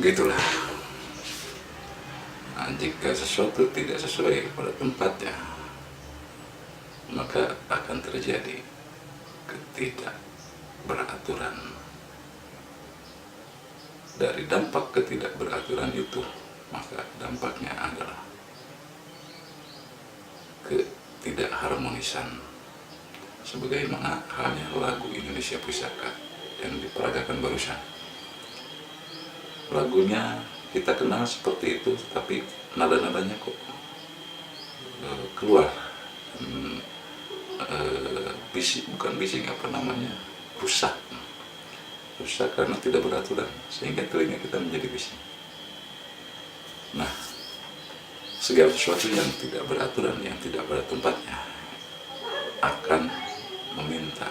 Begitulah. Nah, jika sesuatu tidak sesuai pada tempatnya, maka akan terjadi ketidakberaturan. Dari dampak ketidakberaturan itu, maka dampaknya adalah ketidakharmonisan. Sebagaimana halnya lagu Indonesia Pusaka yang diperagakan barusan. Lagunya kita kenal seperti itu, tapi nada-nadanya kok keluar bising, bukan bising, rusak karena tidak beraturan, sehingga telinga kita menjadi bising. Nah, segala sesuatu yang tidak beraturan, yang tidak pada tempatnya, akan meminta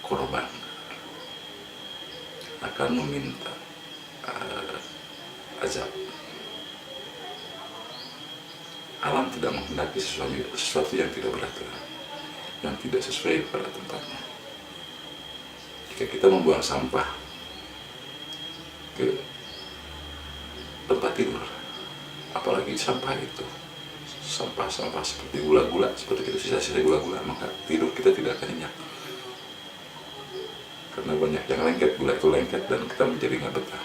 korban, akan meminta azab. Alam tidak menghendaki sesuatu yang tidak beraturan, yang tidak sesuai pada tempatnya. Jika kita membuang sampah ke tempat tidur, apalagi sampah itu sampah seperti gula-gula, seperti itu, sisa-sisa gula-gula, maka tidur kita tidak akan nyenyak, karena banyak yang lengket, gula itu lengket dan kita menjadi nggak betah.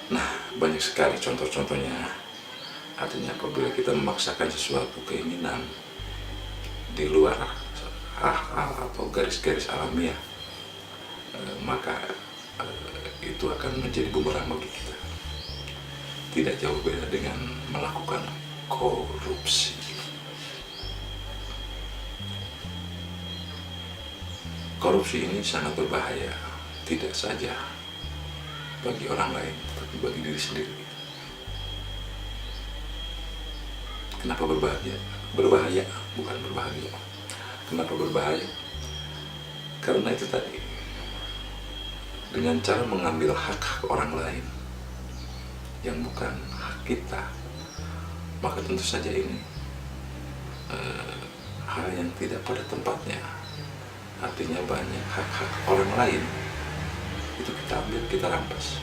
Nah, banyak sekali contoh-contohnya. Artinya apabila kita memaksakan sesuatu keinginan di luar hal atau garis-garis alamiah, maka itu akan menjadi bumerang bagi kita. Tidak jauh beda dengan melakukan korupsi. Korupsi ini sangat berbahaya, tidak saja bagi orang lain, tapi bagi diri sendiri. Kenapa berbahaya? Berbahaya, bukan berbahagia. Kenapa berbahaya? Karena itu tadi, dengan cara mengambil hak-hak orang lain yang bukan hak kita, maka tentu saja ini hal yang tidak pada tempatnya. Artinya banyak hak-hak orang lain itu kita ambil, kita rampas.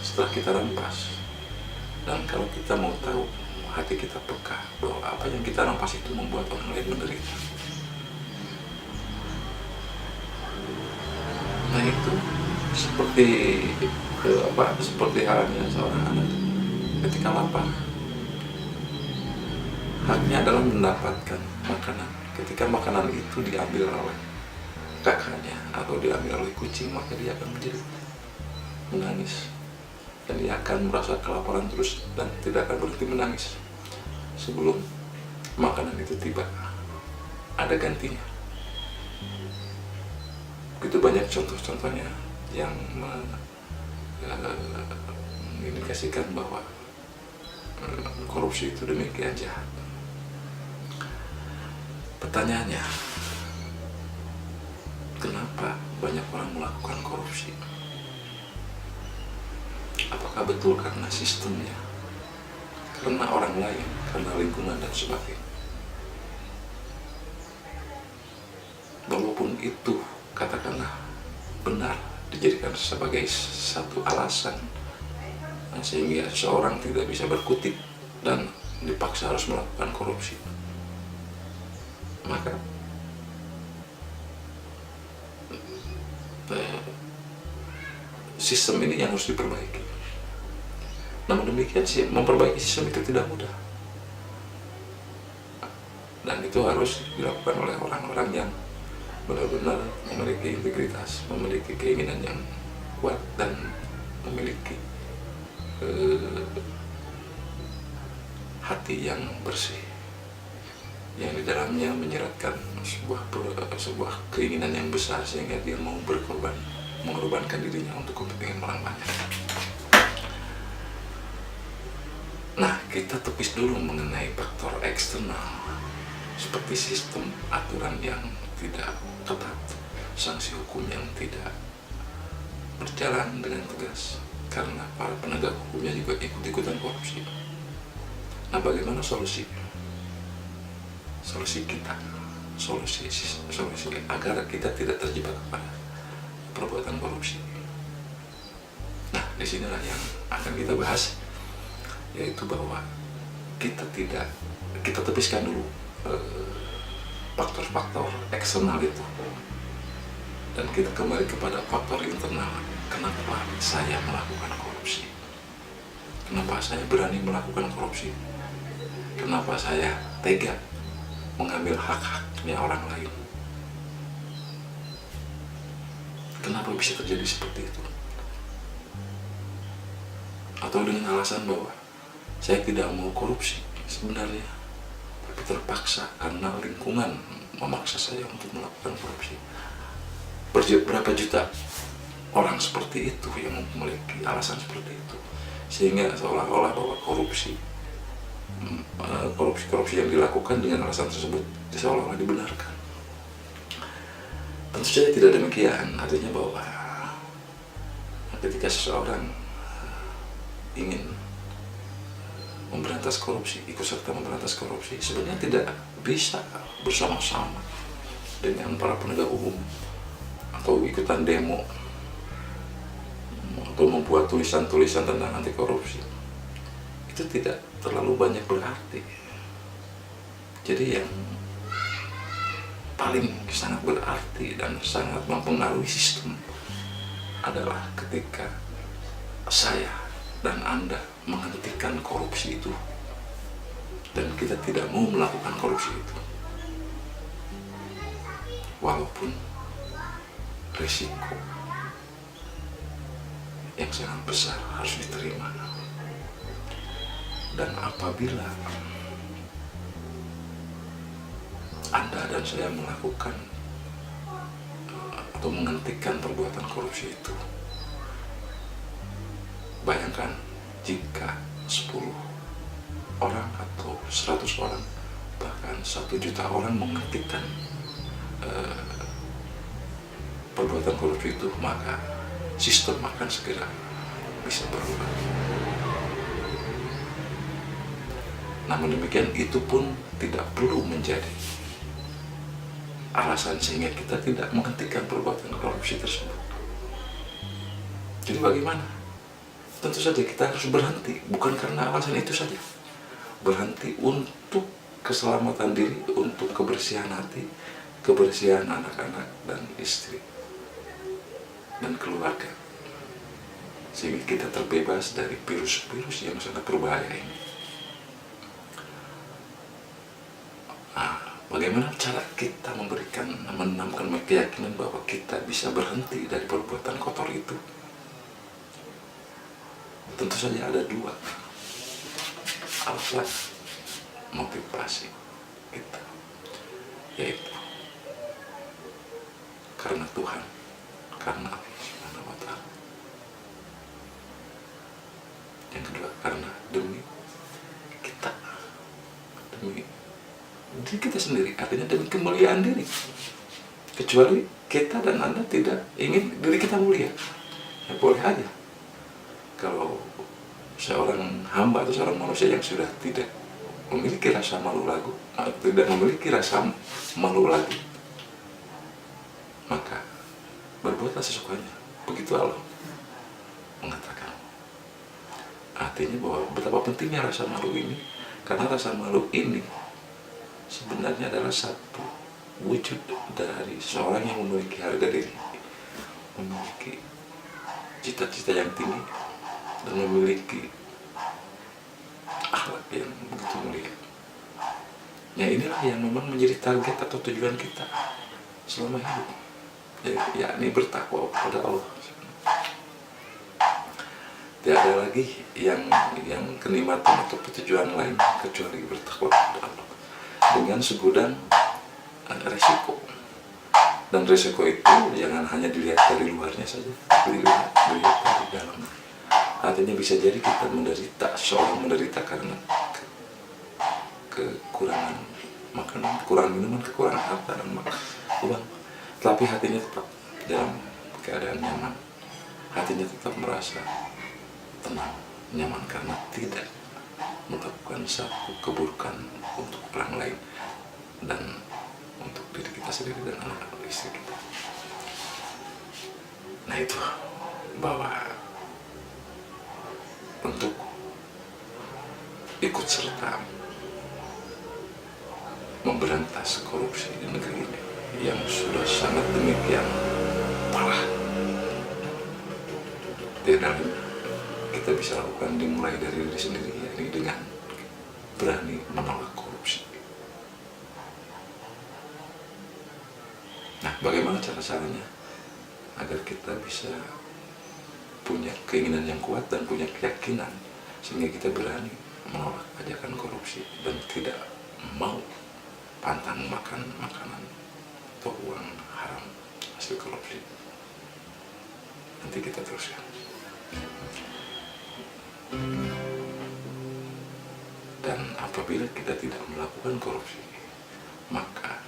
Setelah kita rampas, dan kalau kita mau tahu, hati kita peka bahwa apa yang kita rampas itu membuat orang lain menderita. Nah, itu seperti halnya seorang anak ketika lapar, haknya adalah mendapatkan makanan. Ketika makanan itu diambil oleh kakaknya atau diambil oleh kucing, maka dia akan menjadi menangis, dan dia akan merasa kelaparan terus dan tidak akan berhenti menangis sebelum makanan itu tiba, ada gantinya. Begitu banyak contoh-contohnya yang mengindikasikan bahwa korupsi itu demikian jahat. Pertanyaannya, kenapa banyak orang melakukan korupsi? Apakah betul karena sistemnya, karena orang lain, karena lingkungan dan sebagainya? Walaupun itu katakanlah benar dijadikan sebagai satu alasan sehingga seorang tidak bisa berkutik dan dipaksa harus melakukan korupsi, maka sistem ini yang harus diperbaiki. Namun demikian, memperbaiki sistem itu tidak mudah, dan itu harus dilakukan oleh orang-orang yang benar-benar memiliki integritas, memiliki keinginan yang kuat, dan memiliki hati yang bersih, yang di dalamnya menyeratkan sebuah keinginan yang besar sehingga dia mau mengorbankan dirinya untuk kepentingan orang banyak. Nah, kita tepis dulu mengenai faktor eksternal seperti sistem aturan yang tidak ketat, sanksi hukum yang tidak berjalan dengan tegas karena para penegak hukumnya juga ikut-ikutan korupsi. Nah, bagaimana solusi kita, solusi agar kita tidak terjebak pada perbuatan korupsi? Nah, disinilah yang akan kita bahas, yaitu bahwa kita tepiskan dulu faktor-faktor eksternal itu, dan kita kembali kepada faktor internal. Kenapa saya melakukan korupsi? Kenapa saya berani melakukan korupsi? Kenapa saya tega mengambil hak-haknya orang lain? Kenapa bisa terjadi seperti itu? Atau dengan alasan bahwa saya tidak mau korupsi sebenarnya, tapi terpaksa karena lingkungan memaksa saya untuk melakukan korupsi. Berapa juta orang seperti itu yang memiliki alasan seperti itu, sehingga seolah-olah bahwa korupsi yang dilakukan dengan alasan tersebut seolah-olah dibenarkan. Tentu saja tidak demikian. Artinya bahwa ketika seseorang ingin memberantas korupsi, ikut serta memberantas korupsi, sebenarnya tidak bisa bersama-sama dengan para penegak hukum atau ikutan demo atau membuat tulisan-tulisan tentang anti korupsi. Itu tidak terlalu banyak berarti. Jadi yang paling sangat berarti dan sangat mempengaruhi sistem adalah ketika saya dan Anda menghentikan korupsi itu, dan kita tidak mau melakukan korupsi itu, walaupun risiko yang sangat besar harus diterima. Dan apabila Anda dan saya melakukan atau menghentikan perbuatan korupsi itu, bayangkan jika 10 orang atau 100 orang, bahkan 1 juta orang menghentikan perbuatan korupsi itu, maka sistem akan segera bisa berubah. Namun demikian, itu pun tidak perlu menjadi alasan sehingga kita tidak menghentikan perbuatan korupsi tersebut. Jadi bagaimana? Tentu saja kita harus berhenti, bukan karena alasan itu saja. Berhenti untuk keselamatan diri, untuk kebersihan hati, kebersihan anak-anak dan istri dan keluarga, sehingga kita terbebas dari virus-virus yang sangat berbahaya ini. Bagaimana cara kita menanamkan keyakinan bahwa kita bisa berhenti dari perbuatan kotor itu? Tentu saja ada 2 alat motivasi kita, yaitu karena Tuhan, karena Allah Subhanahu wa Ta'ala. Yang kedua, karena demi kita, demi diri kita sendiri, artinya demi kemuliaan diri. Kecuali kita dan Anda tidak ingin diri kita mulia, ya boleh aja. Kalau seorang hamba atau seorang manusia yang sudah tidak memiliki rasa malu lagi, maka berbuatlah sesukanya. Begitu Allah mengatakan. Artinya bahwa betapa pentingnya rasa malu ini, karena rasa malu ini sebenarnya adalah satu wujud dari seorang yang memiliki harga diri, memiliki cita-cita yang tinggi, dan memiliki akhlak yang begitu mulia. Ya, inilah yang memang menjadi target atau tujuan kita selama hidup, yakni bertakwa kepada Allah. Tiada lagi yang kenikmatan atau petujuan lain kecuali bertakwa kepada Allah dengan segudang resiko. Dan resiko itu jangan hanya dilihat dari luarnya saja, dilihat dari dalam. Artinya bisa jadi kita menderita, seorang menderita karena kekurangan makanan, kekurangan minuman, kekurangan harta dan uang, tapi hatinya tetap dalam keadaan nyaman, hatinya tetap merasa tenang, nyaman karena tidak melakukan satu keburukan untuk orang lain dan untuk diri kita sendiri dan anak-anak istri kita. Nah itu, bahwa untuk ikut serta memberantas korupsi di negeri ini yang sudah sangat demikian parah, tidak kita bisa lakukan dimulai dari diri sendiri, yakni dengan berani menolak korupsi. Nah, bagaimana caranya agar kita bisa punya keinginan yang kuat dan punya keyakinan sehingga kita berani menolak ajakan korupsi dan tidak mau pantang makan makanan atau uang haram hasil korupsi. Nanti kita teruskan. Dan apabila kita tidak melakukan korupsi, maka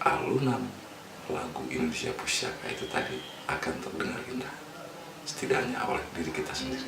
alunan lagu Indonesia Pusaka itu tadi akan terdengar indah, setidaknya oleh diri kita sendiri.